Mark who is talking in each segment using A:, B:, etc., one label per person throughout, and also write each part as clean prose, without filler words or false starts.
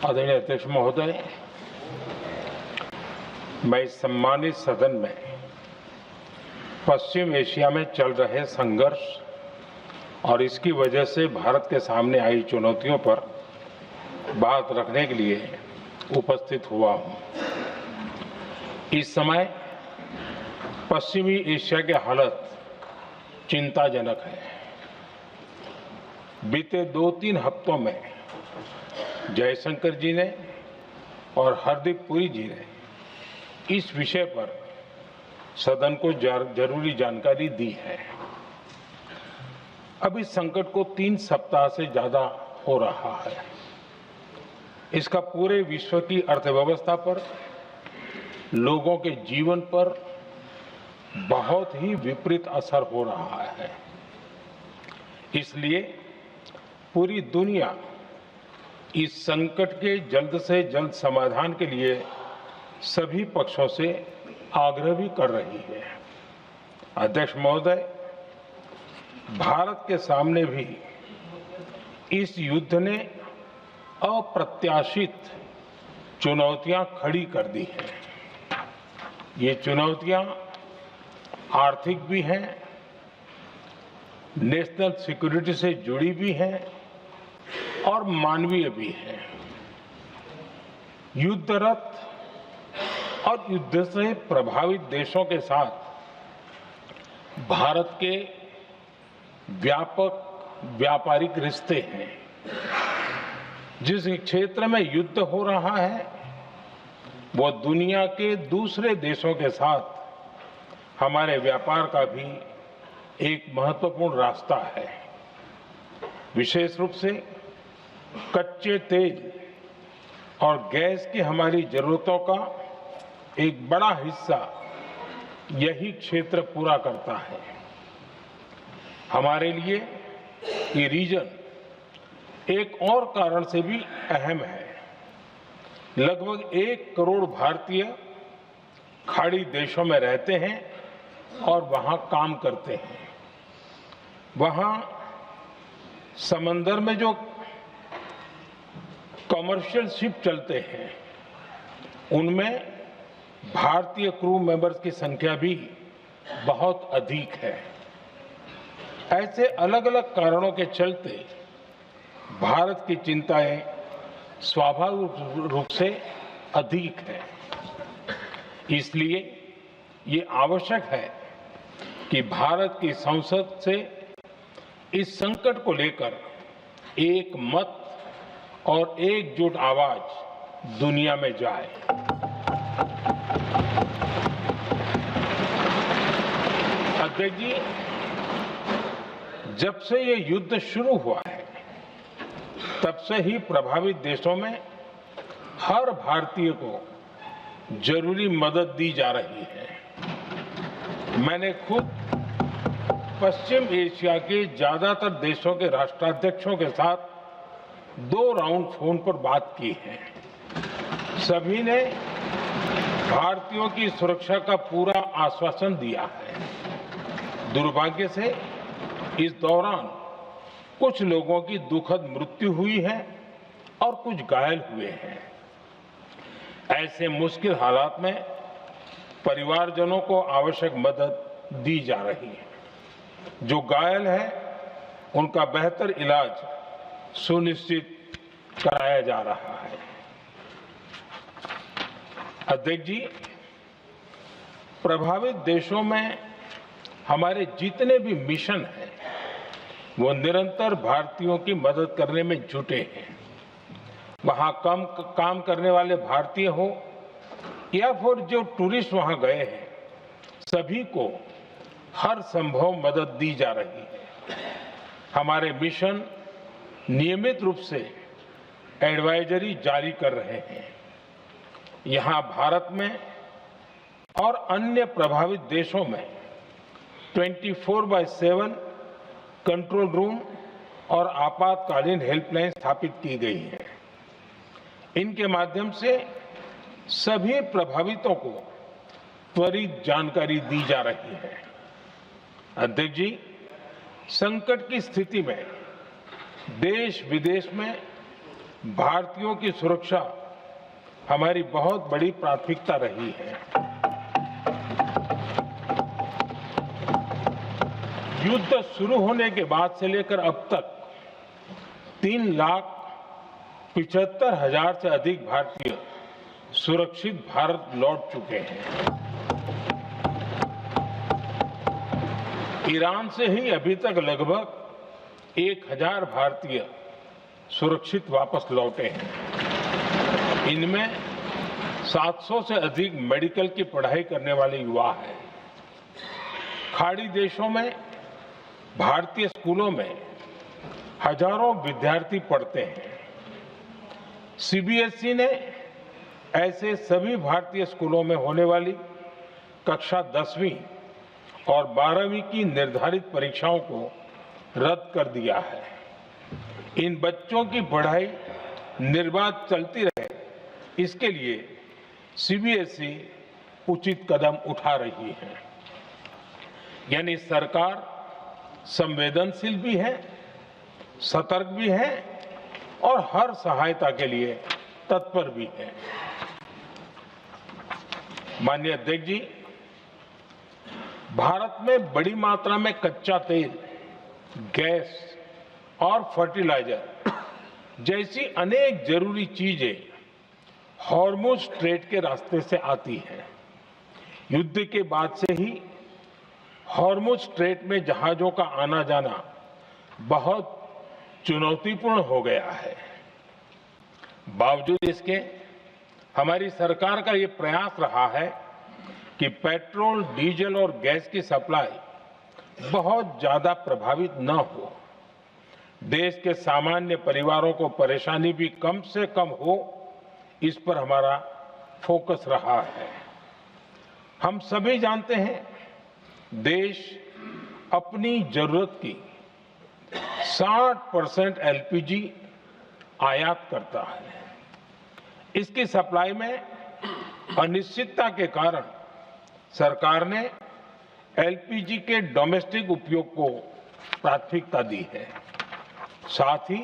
A: आदरणीय अध्यक्ष महोदय, मैं इस सम्मानित सदन में पश्चिम एशिया में चल रहे संघर्ष और इसकी वजह से भारत के सामने आई चुनौतियों पर बात रखने के लिए उपस्थित हुआ हूं। इस समय पश्चिमी एशिया की हालत चिंताजनक है। बीते 2-3 हफ्तों में जयशंकर जी ने और हरदीप पुरी जी ने इस विषय पर सदन को जरूरी जानकारी दी है। अब इस संकट को 3 सप्ताह से ज्यादा हो रहा है। इसका पूरे विश्व की अर्थव्यवस्था पर, लोगों के जीवन पर बहुत ही विपरीत असर हो रहा है। इसलिए पूरी दुनिया इस संकट के जल्द से जल्द समाधान के लिए सभी पक्षों से आग्रह भी कर रही है। अध्यक्ष महोदय, भारत के सामने भी इस युद्ध ने अप्रत्याशित चुनौतियां खड़ी कर दी हैं। ये चुनौतियां आर्थिक भी हैं, नेशनल सिक्योरिटी से जुड़ी भी हैं और मानवीय भी हैं। युद्धरत और युद्ध से प्रभावित देशों के साथ भारत के व्यापक व्यापारिक रिश्ते हैं। जिस क्षेत्र में युद्ध हो रहा है वो दुनिया के दूसरे देशों के साथ हमारे व्यापार का भी एक महत्वपूर्ण रास्ता है। विशेष रूप से कच्चे तेल और गैस की हमारी जरूरतों का एक बड़ा हिस्सा यही क्षेत्र पूरा करता है। हमारे लिए ये रीजन एक और कारण से भी अहम है। लगभग 1 करोड़ भारतीय खाड़ी देशों में रहते हैं और वहां काम करते हैं। वहां समंदर में जो कमर्शियल शिप चलते हैं उनमें भारतीय क्रू मेंबर्स की संख्या भी बहुत अधिक है। ऐसे अलग अलग कारणों के चलते भारत की चिंताएं स्वाभाविक रूप से अधिक है। इसलिए ये आवश्यक है कि भारत की संसद से इस संकट को लेकर एक मत और एकजुट आवाज दुनिया में जाए। अध्यक्ष जी, जब से ये युद्ध शुरू हुआ है तब से ही प्रभावित देशों में हर भारतीय को जरूरी मदद दी जा रही है। मैंने खुद पश्चिम एशिया के ज्यादातर देशों के राष्ट्राध्यक्षों के साथ 2 राउंड फोन पर बात की है। सभी ने भारतीयों की सुरक्षा का पूरा आश्वासन दिया है। दुर्भाग्य से इस दौरान कुछ लोगों की दुखद मृत्यु हुई है और कुछ घायल हुए हैं। ऐसे मुश्किल हालात में परिवारजनों को आवश्यक मदद दी जा रही है। जो घायल है उनका बेहतर इलाज सुनिश्चित कराया जा रहा है। अध्यक्ष जी, प्रभावित देशों में हमारे जितने भी मिशन हैं वो निरंतर भारतीयों की मदद करने में जुटे हैं। वहां काम करने वाले भारतीय हो या फिर जो टूरिस्ट वहां गए हैं, सभी को हर संभव मदद दी जा रही है। हमारे मिशन नियमित रूप से एडवाइजरी जारी कर रहे हैं। यहां भारत में और अन्य प्रभावित देशों में 24/7 कंट्रोल रूम और आपातकालीन हेल्पलाइन स्थापित की गई है। इनके माध्यम से सभी प्रभावितों को त्वरित जानकारी दी जा रही है। अध्यक्ष जी, संकट की स्थिति में देश विदेश में भारतीयों की सुरक्षा हमारी बहुत बड़ी प्राथमिकता रही है। युद्ध शुरू होने के बाद से लेकर अब तक 3,75,000 से अधिक भारतीय सुरक्षित भारत लौट चुके हैं। ईरान से ही अभी तक लगभग 1,000 भारतीय सुरक्षित वापस लौटे हैं। इनमें 700 से अधिक मेडिकल की पढ़ाई करने वाले युवा हैं। खाड़ी देशों में भारतीय स्कूलों में हजारों विद्यार्थी पढ़ते हैं। सीबीएसई ने ऐसे सभी भारतीय स्कूलों में होने वाली कक्षा 10वीं और 12वीं की निर्धारित परीक्षाओं को रद्द कर दिया है। इन बच्चों की पढ़ाई निर्बाध चलती रहे, इसके लिए सीबीएसई उचित कदम उठा रही है। यानी सरकार संवेदनशील भी है, सतर्क भी है और हर सहायता के लिए तत्पर भी है। माननीय अध्यक्ष जी, भारत में बड़ी मात्रा में कच्चा तेल, गैस और फर्टिलाइजर जैसी अनेक जरूरी चीजें हॉर्मुज स्ट्रेट के रास्ते से आती हैं। युद्ध के बाद से ही हॉर्मुज स्ट्रेट में जहाजों का आना जाना बहुत चुनौतीपूर्ण हो गया है। बावजूद इसके हमारी सरकार का ये प्रयास रहा है कि पेट्रोल, डीजल और गैस की सप्लाई बहुत ज्यादा प्रभावित न हो। देश के सामान्य परिवारों को परेशानी भी कम से कम हो, इस पर हमारा फोकस रहा है। हम सभी जानते हैं, देश अपनी जरूरत की 60% एलपीजी आयात करता है। इसकी सप्लाई में अनिश्चितता के कारण सरकार ने एलपीजी के डोमेस्टिक उपयोग को प्राथमिकता दी है। साथ ही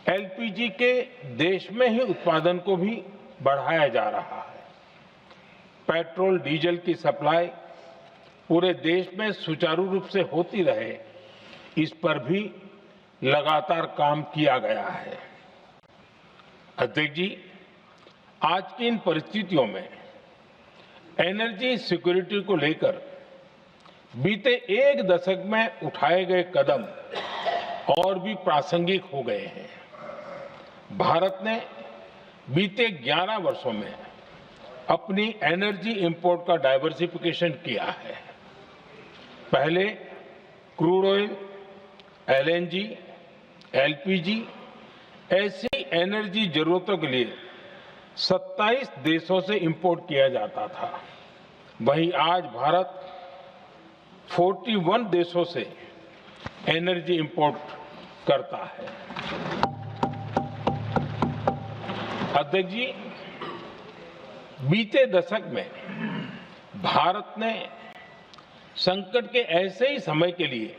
A: एलपीजी के देश में ही उत्पादन को भी बढ़ाया जा रहा है। पेट्रोल, डीजल की सप्लाई पूरे देश में सुचारू रूप से होती रहे, इस पर भी लगातार काम किया गया है। अध्यक्ष जी, आज की इन परिस्थितियों में एनर्जी सिक्योरिटी को लेकर बीते एक दशक में उठाए गए कदम और भी प्रासंगिक हो गए हैं। भारत ने बीते 11 वर्षों में अपनी एनर्जी इंपोर्ट का डाइवर्सिफिकेशन किया है। पहले क्रूड ऑयल, एलएनजी, एलपीजी ऐसी एनर्जी जरूरतों के लिए 27 देशों से इंपोर्ट किया जाता था। वहीं आज भारत 41 देशों से एनर्जी इंपोर्ट करता है। अध्यक्ष जी, बीते दशक में भारत ने संकट के ऐसे ही समय के लिए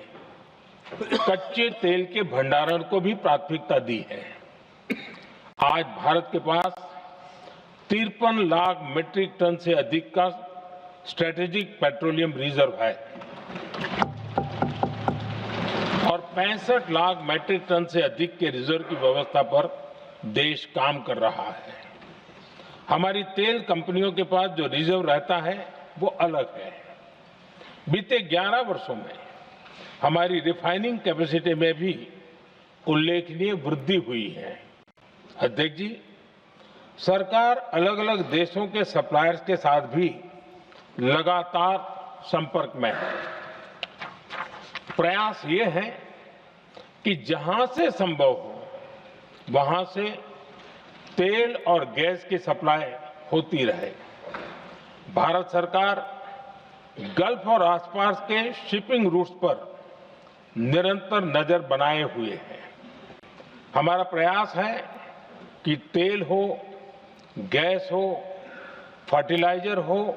A: कच्चे तेल के भंडारण को भी प्राथमिकता दी है। आज भारत के पास 53 लाख मीट्रिक टन से अधिक का स्ट्रेटेजिक पेट्रोलियम रिजर्व है और 65 लाख मीट्रिक टन से अधिक के रिजर्व की व्यवस्था पर देश काम कर रहा है। हमारी तेल कंपनियों के पास जो रिजर्व रहता है वो अलग है। बीते 11 वर्षों में हमारी रिफाइनिंग कैपेसिटी में भी उल्लेखनीय वृद्धि हुई है। अध्यक्ष जी, सरकार अलग अलग देशों के सप्लायर्स के साथ भी लगातार संपर्क में है। प्रयास ये है कि जहां से संभव हो वहां से तेल और गैस की सप्लाई होती रहे। भारत सरकार गल्फ और आसपास के शिपिंग रूट्स पर निरंतर नजर बनाए हुए है। हमारा प्रयास है कि तेल हो, गैस हो, फर्टिलाइजर हो,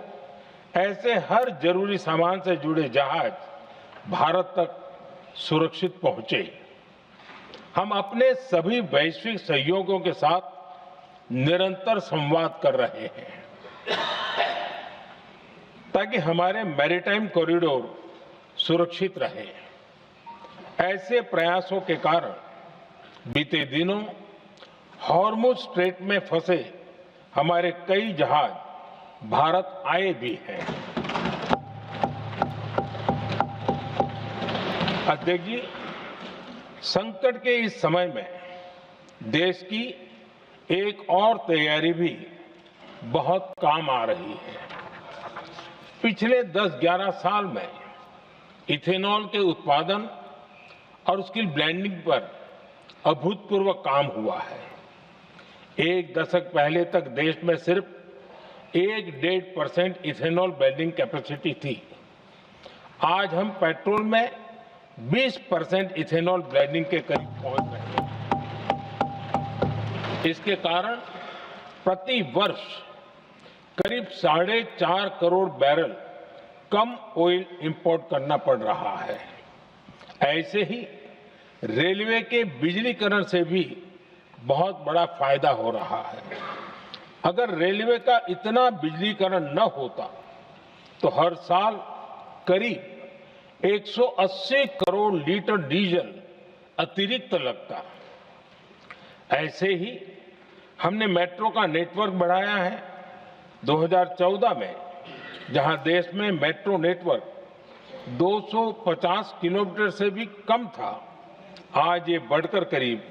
A: ऐसे हर जरूरी सामान से जुड़े जहाज भारत तक सुरक्षित पहुंचे। हम अपने सभी वैश्विक सहयोगियों के साथ निरंतर संवाद कर रहे हैं ताकि हमारे मैरीटाइम कॉरिडोर सुरक्षित रहे। ऐसे प्रयासों के कारण बीते दिनों हॉर्मुज स्ट्रेट में फंसे हमारे कई जहाज भारत आए भी हैं। अध्यक्ष जी, संकट के इस समय में देश की एक और तैयारी भी बहुत काम आ रही है। पिछले 10-11 साल में इथेनॉल के उत्पादन और उसकी ब्लेंडिंग पर अभूतपूर्व काम हुआ है। एक दशक पहले तक देश में सिर्फ 1-1.5% इथेनॉल ब्लेंडिंग कैपेसिटी थी। आज हम पेट्रोल में 20% इथेनॉल ब्लेंडिंग के करीब पहुंच रहे हैं। इसके कारण प्रति वर्ष करीब 4.5 करोड़ बैरल कम ऑयल इंपोर्ट करना पड़ रहा है। ऐसे ही रेलवे के बिजलीकरण से भी बहुत बड़ा फायदा हो रहा है। अगर रेलवे का इतना बिजलीकरण न होता तो हर साल करीब 180 करोड़ लीटर डीजल अतिरिक्त लगता। ऐसे ही हमने मेट्रो का नेटवर्क बढ़ाया है। 2014 में जहां देश में मेट्रो नेटवर्क 250 किलोमीटर से भी कम था, आज ये बढ़कर करीब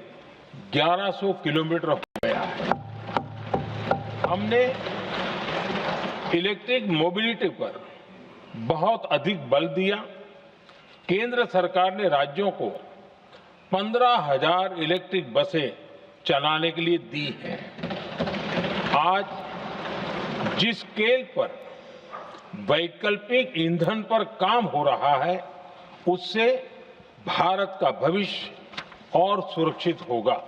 A: 1100 किलोमीटर हो गया है। हमने इलेक्ट्रिक मोबिलिटी पर बहुत अधिक बल दिया। केंद्र सरकार ने राज्यों को 15,000 इलेक्ट्रिक बसें चलाने के लिए दी हैं। आज जिस स्केल पर वैकल्पिक ईंधन पर काम हो रहा है, उससे भारत का भविष्य और सुरक्षित होगा।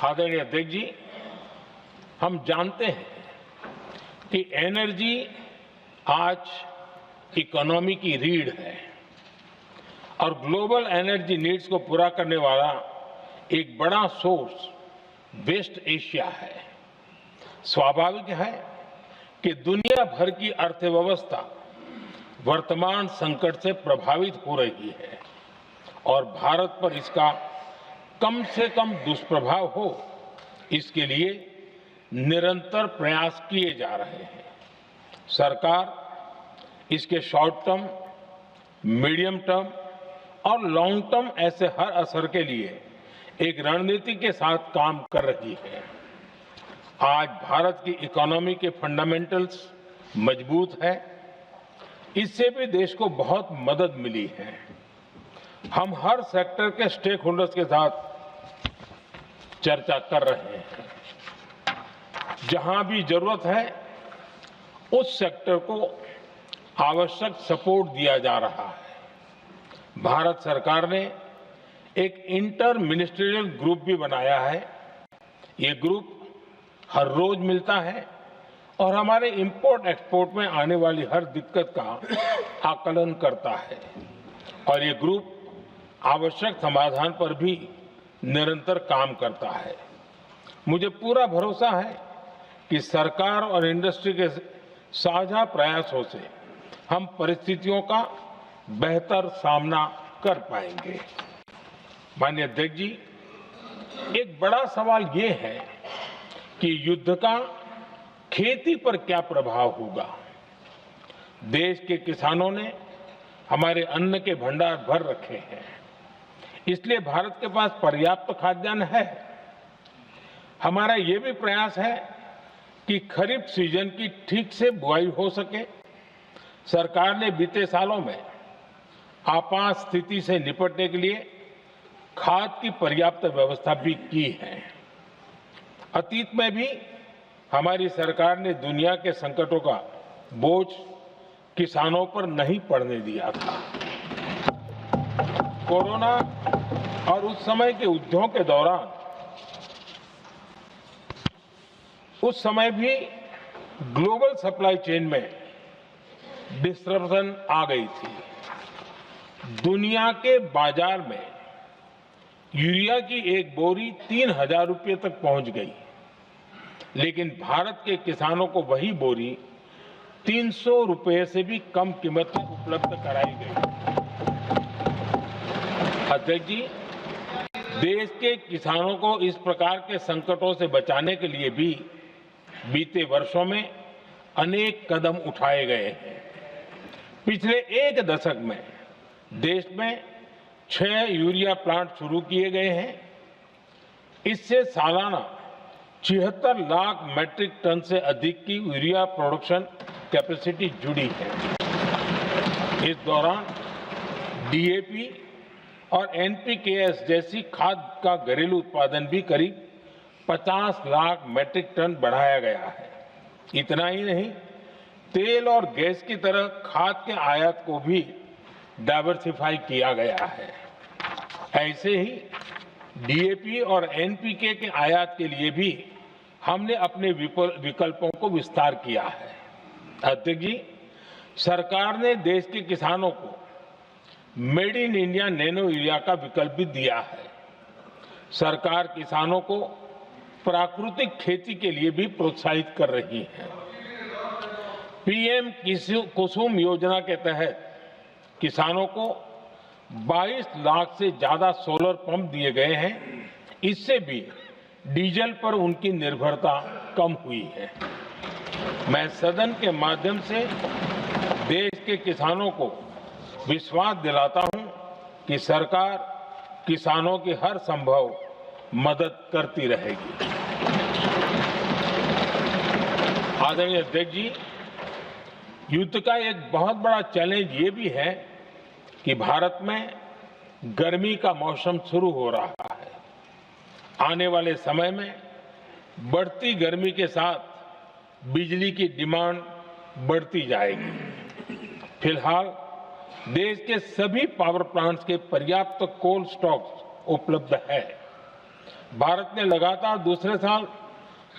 A: आदरणीय अध्यक्ष जी, हम जानते हैं कि एनर्जी आज इकोनॉमी की रीढ़ है और ग्लोबल एनर्जी नीड्स को पूरा करने वाला एक बड़ा सोर्स वेस्ट एशिया है। स्वाभाविक है कि दुनिया भर की अर्थव्यवस्था वर्तमान संकट से प्रभावित हो रही है और भारत पर इसका कम से कम दुष्प्रभाव हो, इसके लिए निरंतर प्रयास किए जा रहे हैं। सरकार इसके शॉर्ट टर्म, मीडियम टर्म और लॉन्ग टर्म ऐसे हर असर के लिए एक रणनीति के साथ काम कर रही है। आज भारत की इकोनॉमी के फंडामेंटल्स मजबूत है। इससे भी देश को बहुत मदद मिली है। हम हर सेक्टर के स्टेक होल्डर्स के साथ चर्चा कर रहे हैं। जहां भी जरूरत है उस सेक्टर को आवश्यक सपोर्ट दिया जा रहा है। भारत सरकार ने एक इंटर मिनिस्ट्रियल ग्रुप भी बनाया है। ये ग्रुप हर रोज मिलता है और हमारे इंपोर्ट एक्सपोर्ट में आने वाली हर दिक्कत का आकलन करता है और ये ग्रुप आवश्यक समाधान पर भी निरंतर काम करता है। मुझे पूरा भरोसा है कि सरकार और इंडस्ट्री के साझा प्रयासों से हम परिस्थितियों का बेहतर सामना कर पाएंगे। माननीय अध्यक्ष जी, एक बड़ा सवाल ये है कि युद्ध का खेती पर क्या प्रभाव होगा। देश के किसानों ने हमारे अन्न के भंडार भर रखे हैं, इसलिए भारत के पास पर्याप्त खाद्यान्न है। हमारा ये भी प्रयास है कि खरीफ सीजन की ठीक से बुआई हो सके। सरकार ने बीते सालों में आपात स्थिति से निपटने के लिए खाद की पर्याप्त व्यवस्था भी की है। अतीत में भी हमारी सरकार ने दुनिया के संकटों का बोझ किसानों पर नहीं पड़ने दिया था। कोरोना और उस समय के युद्धों के दौरान उस समय भी ग्लोबल सप्लाई चेन में डिस्ट्रप्शन आ गई थी। दुनिया के बाजार में यूरिया की एक बोरी 3,000 रुपये तक पहुंच गई, लेकिन भारत के किसानों को वही बोरी 300 रुपये से भी कम कीमत में उपलब्ध कराई गई। अध्यक्ष जी, देश के किसानों को इस प्रकार के संकटों से बचाने के लिए भी बीते वर्षों में अनेक कदम उठाए गए हैं। पिछले एक दशक में देश में 6 यूरिया प्लांट शुरू किए गए हैं। इससे सालाना 76 लाख मैट्रिक टन से अधिक की यूरिया प्रोडक्शन कैपेसिटी जुड़ी है। इस दौरान डीएपी और एनपीकेएस जैसी खाद का घरेलू उत्पादन भी करीब 50 लाख मैट्रिक टन बढ़ाया गया है। इतना ही नहीं, तेल और गैस की तरह खाद के आयात को भी डाइवर्सिफाई किया गया है। ऐसे ही डीएपी और एनपीके के आयात के लिए भी हमने अपने विकल्पों को विस्तार किया है। अध्यक्ष जी, सरकार ने देश के किसानों को made in India nano urea का विकल्प भी दिया है। सरकार किसानों को प्राकृतिक खेती के लिए भी प्रोत्साहित कर रही है। पीएम कुसुम योजना के तहत किसानों को 22 लाख से ज्यादा सोलर पंप दिए गए हैं। इससे भी डीजल पर उनकी निर्भरता कम हुई है। मैं सदन के माध्यम से देश के किसानों को विश्वास दिलाता हूं कि सरकार किसानों की हर संभव मदद करती रहेगी। आदरणीय अध्यक्ष जी, युद्ध का एक बहुत बड़ा चैलेंज ये भी है कि भारत में गर्मी का मौसम शुरू हो रहा है। आने वाले समय में बढ़ती गर्मी के साथ बिजली की डिमांड बढ़ती जाएगी। फिलहाल देश के सभी पावर प्लांट्स के पर्याप्त कोल स्टॉक्स उपलब्ध है। भारत ने लगातार दूसरे साल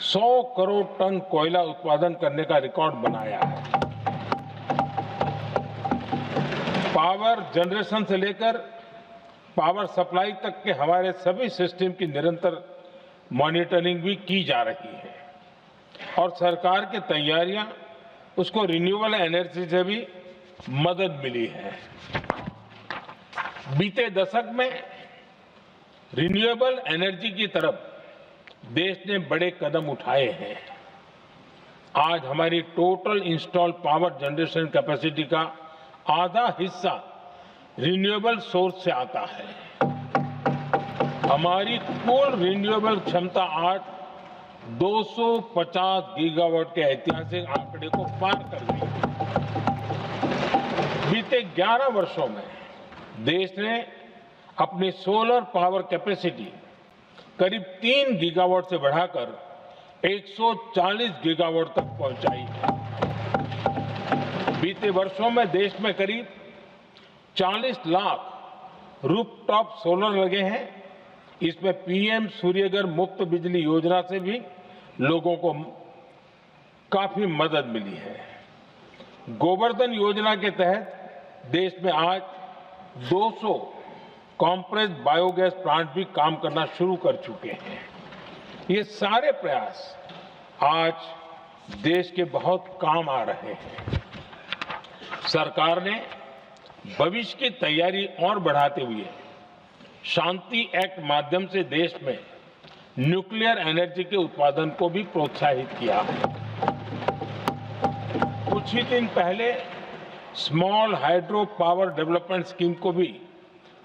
A: 100 करोड़ टन कोयला उत्पादन करने का रिकॉर्ड बनाया है। पावर जनरेशन से लेकर पावर सप्लाई तक के हमारे सभी सिस्टम की निरंतर मॉनिटरिंग भी की जा रही है और सरकार की तैयारियां उसको रिन्यूएबल एनर्जी से भी मदद मिली है। बीते दशक में रिन्यूएबल एनर्जी की तरफ देश ने बड़े कदम उठाए हैं। आज हमारी total install power generation capacity का आधा हिस्सा रिन्यूएबल सोर्स से आता है। हमारी कुल रिन्यूएबल क्षमता आज 250 गीगावाट के ऐतिहासिक आंकड़े को पार कर गई। बीते 11 वर्षों में देश ने अपनी सोलर पावर कैपेसिटी करीब 3 गीगावाट से बढ़ाकर 140 गीगावाट तक पहुंचाई है। बीते वर्षों में देश में करीब 40 लाख रूफटॉप सोलर लगे हैं। इसमें पीएम सूर्यघर मुफ्त बिजली योजना से भी लोगों को काफी मदद मिली है। गोवर्धन योजना के तहत देश में आज 200 कॉम्प्रेस बायोगैस प्लांट भी काम करना शुरू कर चुके हैं। ये सारे प्रयास आज देश के बहुत काम आ रहे हैं। सरकार ने भविष्य की तैयारी और बढ़ाते हुए शांति एक्ट माध्यम से देश में न्यूक्लियर एनर्जी के उत्पादन को भी प्रोत्साहित किया है। कुछ ही दिन पहले small hydro power development scheme को भी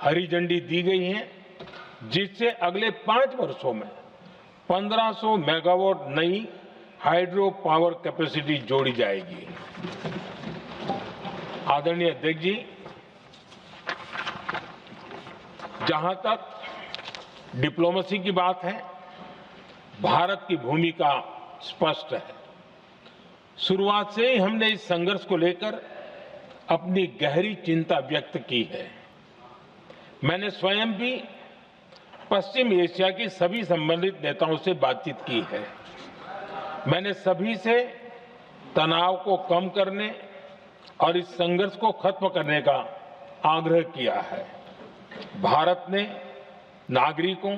A: हरी झंडी दी गई है, जिससे अगले 5 वर्षों में 1500 मेगावाट नई हाइड्रो पावर कैपेसिटी जोड़ी जाएगी। आदरणीय अध्यक्ष जी, जहां तक डिप्लोमेसी की बात है, भारत की भूमिका स्पष्ट है। शुरुआत से ही हमने इस संघर्ष को लेकर अपनी गहरी चिंता व्यक्त की है। मैंने स्वयं भी पश्चिम एशिया की सभी संबंधित नेताओं से बातचीत की है। मैंने सभी से तनाव को कम करने और इस संघर्ष को खत्म करने का आग्रह किया है। भारत ने नागरिकों,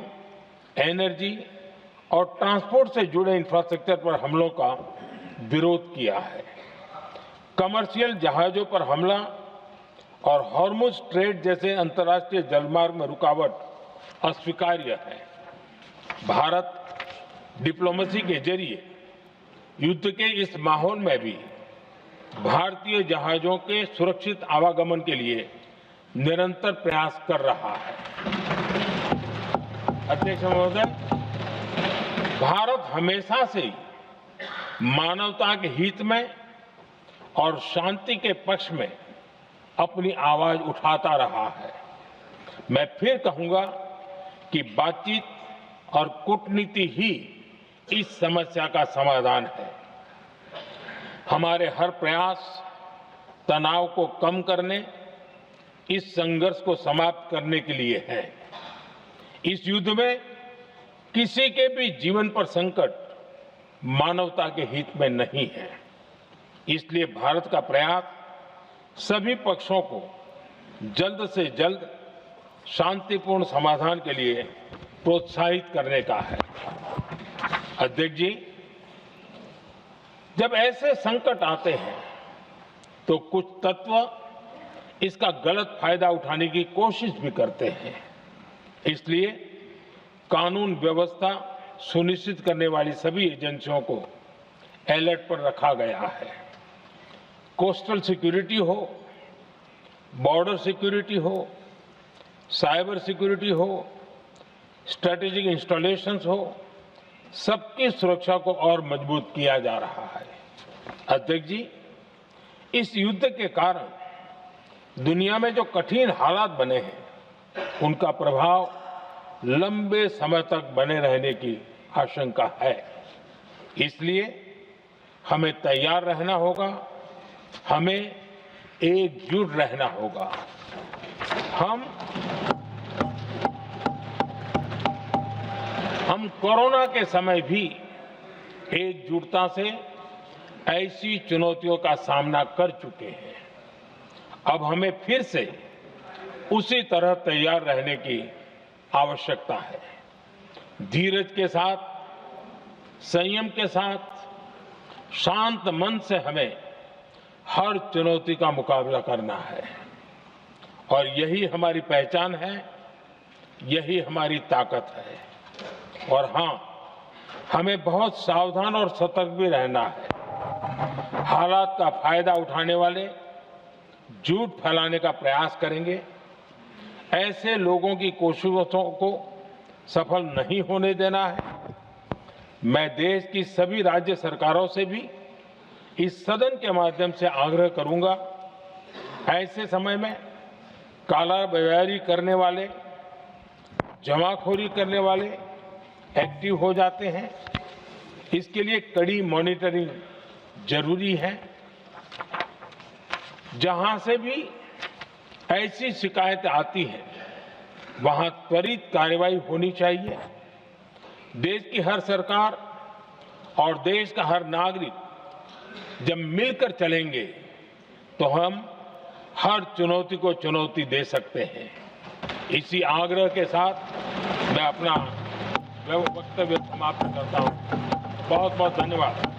A: एनर्जी और ट्रांसपोर्ट से जुड़े इंफ्रास्ट्रक्चर पर हमलों का विरोध किया है। कमर्शियल जहाजों पर हमला और हॉर्मुज स्ट्रेट जैसे अंतर्राष्ट्रीय जलमार्ग में रुकावट अस्वीकार्य है। भारत डिप्लोमेसी के जरिए युद्ध के इस माहौल में भी भारतीय जहाजों के सुरक्षित आवागमन के लिए निरंतर प्रयास कर रहा है। अध्यक्ष महोदय, भारत हमेशा से ही मानवता के हित में और शांति के पक्ष में अपनी आवाज उठाता रहा है। मैं फिर कहूंगा कि बातचीत और कूटनीति ही इस समस्या का समाधान है। हमारे हर प्रयास तनाव को कम करने, इस संघर्ष को समाप्त करने के लिए है। इस युद्ध में किसी के भी जीवन पर संकट मानवता के हित में नहीं है। इसलिए भारत का प्रयास सभी पक्षों को जल्द से जल्द शांतिपूर्ण समाधान के लिए प्रोत्साहित करने का है। अध्यक्ष जी, जब ऐसे संकट आते हैं तो कुछ तत्व इसका गलत फायदा उठाने की कोशिश भी करते हैं। इसलिए कानून व्यवस्था सुनिश्चित करने वाली सभी एजेंसियों को अलर्ट पर रखा गया है। कोस्टल सिक्योरिटी हो, बॉर्डर सिक्योरिटी हो, साइबर सिक्योरिटी हो, स्ट्रेटेजिक इंस्टॉलेशंस हो, सबकी सुरक्षा को और मजबूत किया जा रहा है। अध्यक्ष जी, इस युद्ध के कारण दुनिया में जो कठिन हालात बने हैं, उनका प्रभाव लंबे समय तक बने रहने की आशंका है। इसलिए हमें तैयार रहना होगा, हमें एकजुट रहना होगा। हम कोरोना के समय भी एकजुटता से ऐसी चुनौतियों का सामना कर चुके हैं। अब हमें फिर से उसी तरह तैयार रहने की आवश्यकता है। धीरज के साथ, संयम के साथ, शांत मन से हमें हर चुनौती का मुकाबला करना है और यही हमारी पहचान है, यही हमारी ताकत है। और हां, हमें बहुत सावधान और सतर्क भी रहना है। हालात का फायदा उठाने वाले झूठ फैलाने का प्रयास करेंगे। ऐसे लोगों की कोशिशों को सफल नहीं होने देना है। मैं देश की सभी राज्य सरकारों से भी इस सदन के माध्यम से आग्रह करूंगा, ऐसे समय में कालाबाजारी करने वाले, जमाखोरी करने वाले एक्टिव हो जाते हैं। इसके लिए कड़ी मॉनिटरिंग जरूरी है। जहां से भी ऐसी शिकायतें आती हैं, वहां त्वरित कार्रवाई होनी चाहिए। देश की हर सरकार और देश का हर नागरिक जब मिलकर चलेंगे तो हम हर चुनौती को चुनौती दे सकते हैं। इसी आग्रह के साथ मैं अपना वक्तव्य समाप्त करता हूं। बहुत बहुत धन्यवाद।